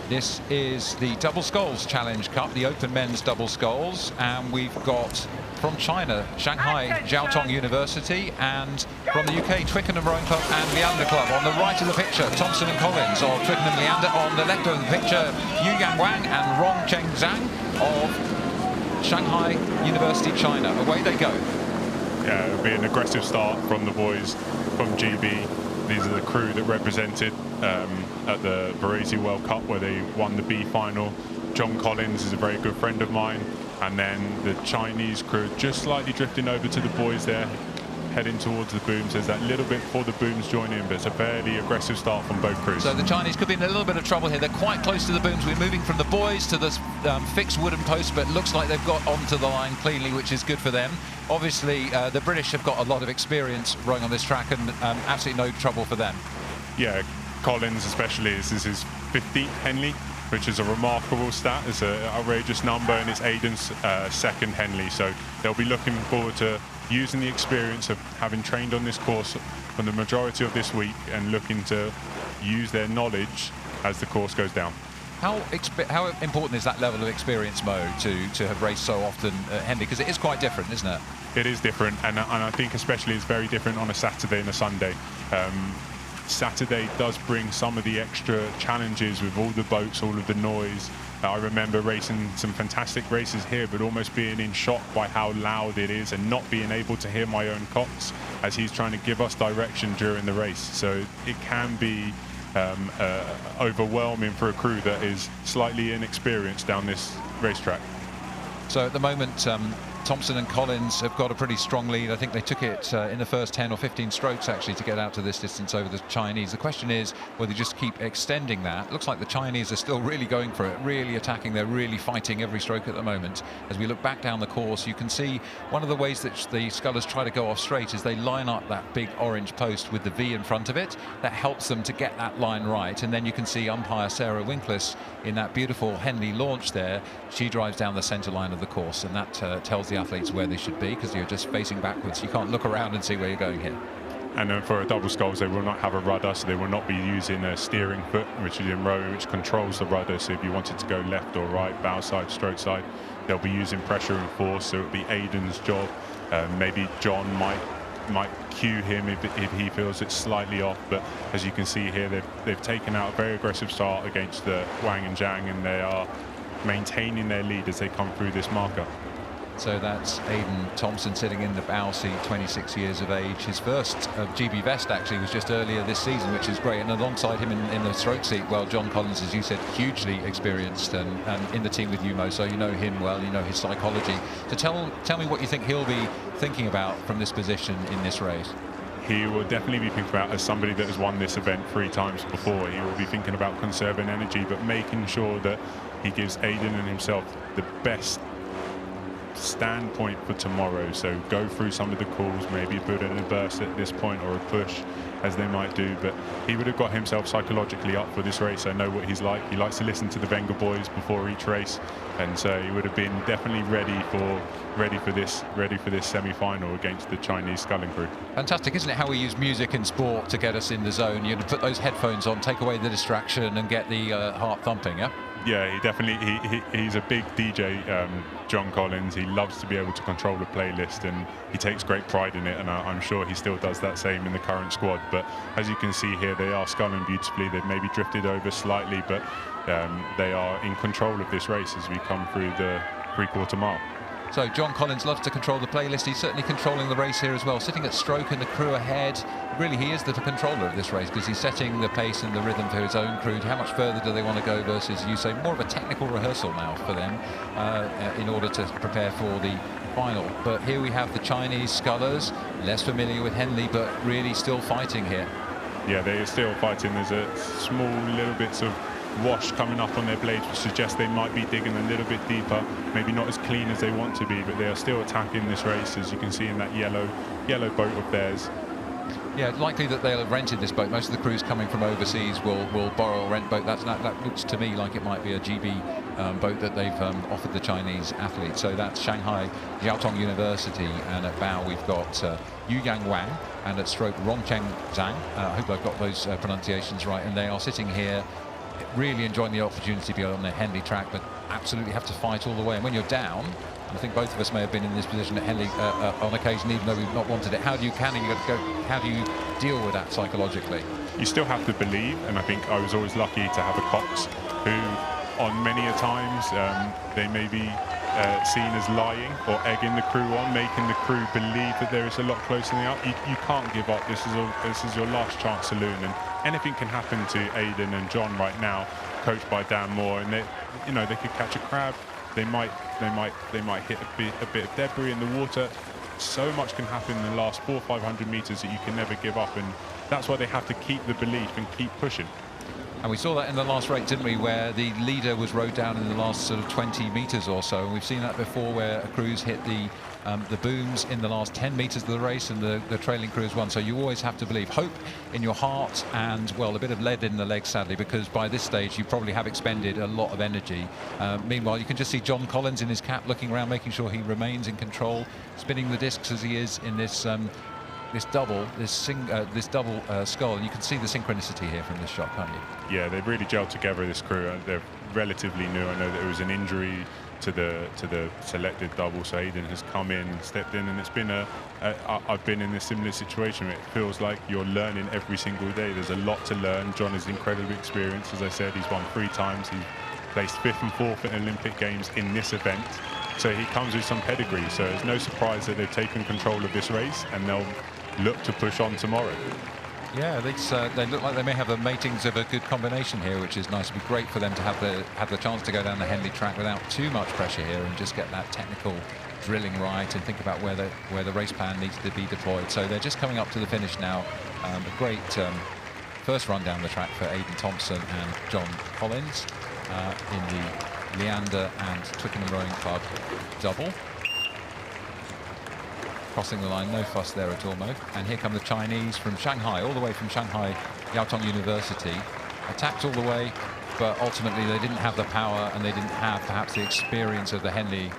This is the Double Sculls Challenge Cup, the Open Men's Double Sculls, and we've got from China, Shanghai Jiaotong University, and from the UK, Twickenham Rowing Club and Leander Club. On the right of the picture, Thompson and Collins of Twickenham Leander. On the left of the picture, Y.Y.Y and Zhang of Shanghai University, China. Away they go. Yeah, it'll be an aggressive start from the boys from GB. These are the crew that represented at the Baresi World Cup where they won the B final. John Collins is a very good friend of mine. And then the Chinese crew just slightly drifting over to the boys there, heading towards the booms. There's that little bit before the booms join in, but it's a fairly aggressive start from both crews. So the Chinese could be in a little bit of trouble here. They're quite close to the booms. We're moving from the boys to the fixed wooden post, but it looks like they've got onto the line cleanly, which is good for them. Obviously, the British have got a lot of experience rowing on this track, and absolutely no trouble for them. Yeah, Collins especially, this is his 15th Henley, which is a remarkable stat. It's an outrageous number, and it's Aiden's second Henley. So they'll be looking forward to using the experience of having trained on this course for the majority of this week and looking to use their knowledge as the course goes down. How important is that level of experience, Mo, to have raced so often at Henley? Because it is quite different, isn't it? It is different, and I think especially it's very different on a Saturday and a Sunday. Saturday does bring some of the extra challenges with all the boats, all of the noise. I remember racing some fantastic races here, but almost being in shock by how loud it is and not being able to hear my own cox as he's trying to give us direction during the race. So it can be overwhelming for a crew that is slightly inexperienced down this racetrack. So at the moment, Thompson and Collins have got a pretty strong lead. I think they took it in the first 10 or 15 strokes actually to get out to this distance over the Chinese. The question is whether they just keep extending that. It looks like the Chinese are still really going for it, really attacking. They're really fighting every stroke at the moment. As we look back down the course, you can see one of the ways that the scullers try to go off straight is they line up that big orange post with the V in front of it. That helps them to get that line right. And then you can see umpire Sarah Winkles in that beautiful Henley launch there. She drives down the center line of the course, and that tells the athletes where they should be, because you're just facing backwards. You can't look around and see where you're going here. And for a double sculls, they will not have a rudder, so they will not be using a steering foot, which is in rowing, which controls the rudder. So if you wanted to go left or right, bow side, stroke side, they'll be using pressure and force. So it'll be Aiden's job. Maybe John might cue him if he feels it's slightly off. But as you can see here, they've taken out a very aggressive start against the Wang and Zhang, and they are maintaining their lead as they come through this marker. So that's Aiden Thompson sitting in the bow seat, 26 years of age. His first GB Vest actually was just earlier this season, which is great. And alongside him in the stroke seat, well, John Collins, as you said, hugely experienced and in the team with you, Mo, so you know him well, you know his psychology. So tell me what you think he'll be thinking about from this position in this race. He will definitely be thinking about, as somebody that has won this event 3 times before, he will be thinking about conserving energy, but making sure that he gives Aiden and himself the best standpoint for tomorrow. So go through some of the calls, maybe put in a burst at this point or a push, as they might do, but he would have got himself psychologically up for this race. I know what he's like. He likes to listen to the Wenger boys before each race, and so he would have been definitely ready for this semi-final against the Chinese sculling crew. Fantastic, isn't it, how we use music in sport to get us in the zone? You put those headphones on, take away the distraction, and get the heart thumping. Yeah, he definitely, he's a big DJ, John Collins. He loves to be able to control the playlist, and he takes great pride in it, and I'm sure he still does that same in the current squad. But as you can see here, they are sculling beautifully. They've maybe drifted over slightly, but they are in control of this race as we come through the 3/4 mile. So John Collins loves to control the playlist. He's certainly controlling the race here as well, sitting at stroke and the crew ahead. Really, he is the controller of this race, because he's setting the pace and the rhythm for his own crew. How much further do they want to go versus, you say, more of a technical rehearsal now for them in order to prepare for the final. But here we have the Chinese scullers, less familiar with Henley, but really still fighting here. Yeah, they are still fighting. There's a small little bits of wash coming up on their blades, which suggests they might be digging a little bit deeper, maybe not as clean as they want to be, but they are still attacking this race, as you can see in that yellow boat of theirs. Yeah, likely that they'll have rented this boat. Most of the crews coming from overseas will borrow or rent boat. That looks to me like it might be a GB boat that they've offered the Chinese athletes. So that's Shanghai Jiaotong University, and at bow we've got Y.Y.Y and at stroke Zhang. I hope I've got those pronunciations right, and they are sitting here really enjoying the opportunity to be on the Henley track, but absolutely have to fight all the way. And when you're down, I think both of us may have been in this position at Henley on occasion, even though we've not wanted it. How do you deal with that psychologically? You still have to believe, and I think I was always lucky to have a cox who, on many a times, they may be seen as lying or egging the crew on, making the crew believe that there is a lot closer than the out. You can't give up. This is your last chance saloon, and anything can happen to Aidan and John right now, coached by Dan Moore, and they could catch a crab. They might hit a bit of debris in the water. So much can happen in the last 400 or 500 meters that you can never give up, and that's why they have to keep the belief and keep pushing. And we saw that in the last race, didn't we, where the leader was rode down in the last sort of 20 meters or so. And we've seen that before, where a crew's hit the booms in the last 10 meters of the race, and the trailing crew has won. So you always have to believe, hope in your heart, and, well, a bit of lead in the legs, sadly, because by this stage you probably have expended a lot of energy. Meanwhile, you can just see John Collins in his cap looking around, making sure he remains in control, spinning the discs as he is in this double scull. And you can see the synchronicity here from this shot, can't you? Yeah, they've really gelled together, this crew. They're relatively new. I know that it was an injury to the selected double, so Aidan has come in, stepped in, and it's been I've been in a similar situation. It feels like you're learning every single day. There's a lot to learn. John is incredibly experienced. As I said, he's won 3 times. He's placed 5th and 4th in Olympic Games in this event. So he comes with some pedigree. So it's no surprise that they've taken control of this race, and they'll look to push on tomorrow. Yeah, they look like they may have the makings of a good combination here, which is nice. It'd be great for them to have the chance to go down the Henley track without too much pressure here, and just get that technical drilling right, and think about where the race plan needs to be deployed. So they're just coming up to the finish now. A great first run down the track for Aidan Thompson and John Collins in the Leander and Twickenham Rowing Club double. Crossing the line, no fuss there at all, Mo. And here come the Chinese from Shanghai, all the way from Shanghai Yaotong University. Attacked all the way, but ultimately they didn't have the power, and they didn't have perhaps the experience of the Henley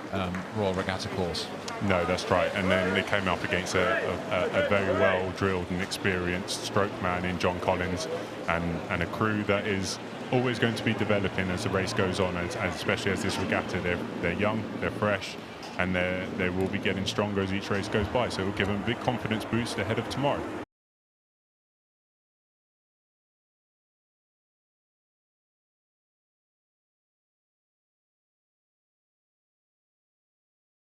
Royal Regatta course. No, that's right. And then they came up against a very well drilled and experienced stroke man in John Collins, and a crew that is always going to be developing as the race goes on, especially as this regatta. They're young, they're fresh, and they will be getting stronger as each race goes by. So it will give them a big confidence boost ahead of tomorrow.